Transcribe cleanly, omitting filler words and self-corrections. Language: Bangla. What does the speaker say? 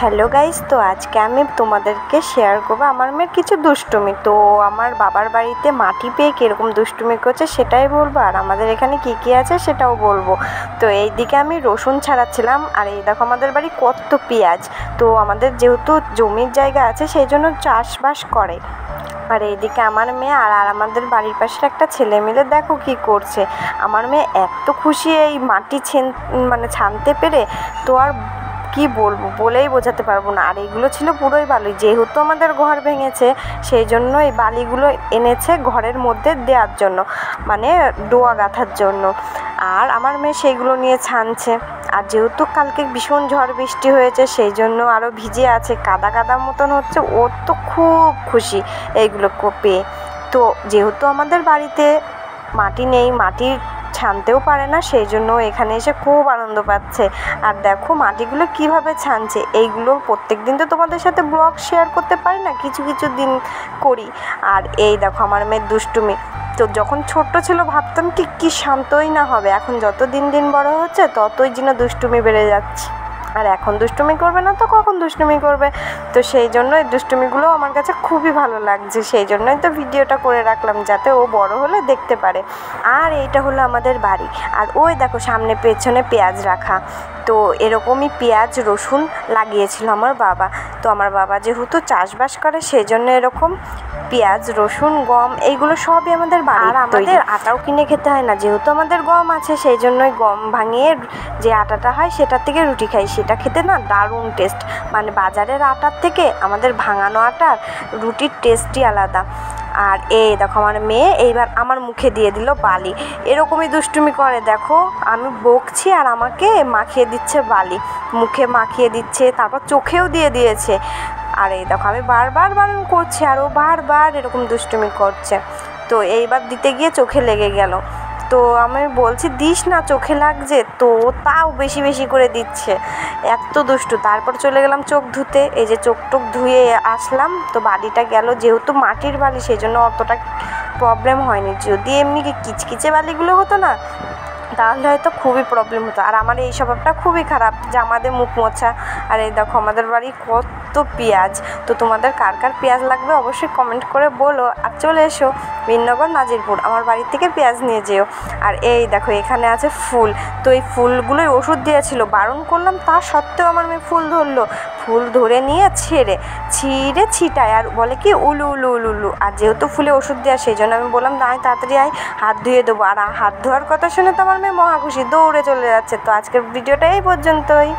হ্যালো গাইস, তো আজকে আমি তোমাদেরকে শেয়ার করবো আমার মেয়ের কিছু দুষ্টুমি। তো আমার বাবার বাড়িতে মাটি পেয়ে কীরকম দুষ্টুমি করছে সেটাই বলবো, আর আমাদের এখানে কী কী আছে সেটাও বলবো। তো এইদিকে আমি রসুন ছাড়াচ্ছিলাম, আর এই দেখো আমাদের বাড়ি কত পেঁয়াজ। তো আমাদের যেহেতু জমির জায়গা আছে সেই জন্য চাষবাস করে। আর এইদিকে আমার মেয়ে আর আমাদের বাড়ির পাশের একটা ছেলে মিলে দেখো কি করছে। আমার মেয়ে এত খুশি এই মাটি ছানতে পেরে, তো আর কি বলবো, বলেই বোঝাতে পারবো না। আর এগুলো ছিল পুরোই বালি, যেহেতু আমাদের ঘর ভেঙেছে সেই জন্য এই বালিগুলো এনেছে ঘরের মধ্যে দেওয়ার জন্য, মানে ডোয়া গাঁথার জন্য। আর আমার মেয়ে সেইগুলো নিয়ে ছানছে। আর যেহেতু কালকে ভীষণ ঝড় বৃষ্টি হয়েছে সেই জন্য আরও ভিজে আছে, কাদা কাদা মতন হচ্ছে। ও তো খুব খুশি এইগুলো পেয়ে। তো যেহেতু আমাদের বাড়িতে মাটি নেই, মাটির ছানতেও পারে না, সেই জন্য এখানে এসে খুব আনন্দ পাচ্ছে। আর দেখো মাটিগুলো কিভাবে ছানছে। এইগুলো প্রত্যেক দিন তো তোমাদের সাথে ব্লগ শেয়ার করতে পারি না, কিছু কিছু দিন করি। আর এই দেখো আমার মেয়ের দুষ্টুমি। তো যখন ছোট্ট ছিল ভাবতাম কি শান্তই না হবে, এখন যত দিন দিন বড় হচ্ছে ততই যেন দুষ্টুমি বেড়ে যাচ্ছে। আর এখন দুষ্টুমি করবে না তো কখন দুষ্টুমি করবে। তো সেই জন্য এই দুষ্টুমিগুলো আমার কাছে খুবই ভালো লাগছে, সেই জন্যই তো ভিডিওটা করে রাখলাম যাতে ও বড় হলে দেখতে পারে। আর এইটা হলো আমাদের বাড়ি, আর ওই দেখো সামনে পেছনে পেঁয়াজ রাখা। তো এরকমই পেঁয়াজ রসুন লাগিয়েছিল আমার বাবা। তো আমার বাবা যেহেতু চাষবাস করে সেই জন্য এরকম পেঁয়াজ রসুন গম এইগুলো সবই আমাদের বাড়ি। আর আমাদের আটাও কিনে খেতে হয় না, যেহেতু আমাদের গম আছে সেই জন্যই গম ভাঙিয়ে যে আটাটা হয় সেটার থেকে রুটি খাই। সেটা খেতে না দারুণ টেস্ট, মানে বাজারের আটার থেকে আমাদের ভাঙানো আটার রুটির টেস্টই আলাদা। আর এই দেখো আমার মেয়ে এইবার আমার মুখে দিয়ে দিল বালি। এরকমই দুষ্টুমি করে, দেখো আমি বকছি আর আমাকে মাখিয়ে দিচ্ছে বালি, মুখে মাখিয়ে দিচ্ছে, তারপর চোখেও দিয়ে দিয়েছে। আর এই দেখো আমি বারবার বারণ করছি আর ও বারবার এরকম দুষ্টুমি করছে। তো এইবার দিতে গিয়ে চোখে লেগে গেল। তো আমি বলছি দিস না, চোখে লাগছে, তো তাও বেশি বেশি করে দিচ্ছে, এত দুষ্টু। তারপর চলে গেলাম চোখ ধুতে, এই যে চোখ টোক ধুয়ে আসলাম। তো বালিটা গেল, যেহেতু মাটির বালি সেই জন্য অতটা প্রবলেম হয়নি। যদি এমনি কিচকিচে বালিগুলো হতো না তাহলে হয়তো খুবই প্রবলেম হতো। আর আমার এই স্বভাবটা খুবই খারাপ যে আমাদের মুখ মোছা। আর এই দেখো আমাদের বাড়ি কত পেঁয়াজ। তো তোমাদের কার কার পেঁয়াজ লাগবে অবশ্যই কমেন্ট করে বলো। আর চলে এসো বীরনগর নাজিরপুর, আমার বাড়ি থেকে পেঁয়াজ নিয়ে যেও। আর এই দেখো এখানে আছে ফুল। তো এই ফুলগুলোই ওষুধ দিয়েছিল, বারণ করলাম তা সত্ত্বেও আমার মেয়ে ফুল ধরলো। ফুল ধরে নিয়ে ছিঁড়ে ছিটায় আর বলে কি উলু উলু উলু উলু। আর যেহেতু ফুলে ওষুধ দেওয়া সেই জন্য আমি বললাম আয় তাড়াতাড়ি আয়, হাত ধুয়ে দেবো। আর হাত ধোয়ার কথা শুনে তো আমার মেয়ে মহা খুশি, দৌড়ে চলে যাচ্ছে। তো আজকের ভিডিওটা এই পর্যন্তই।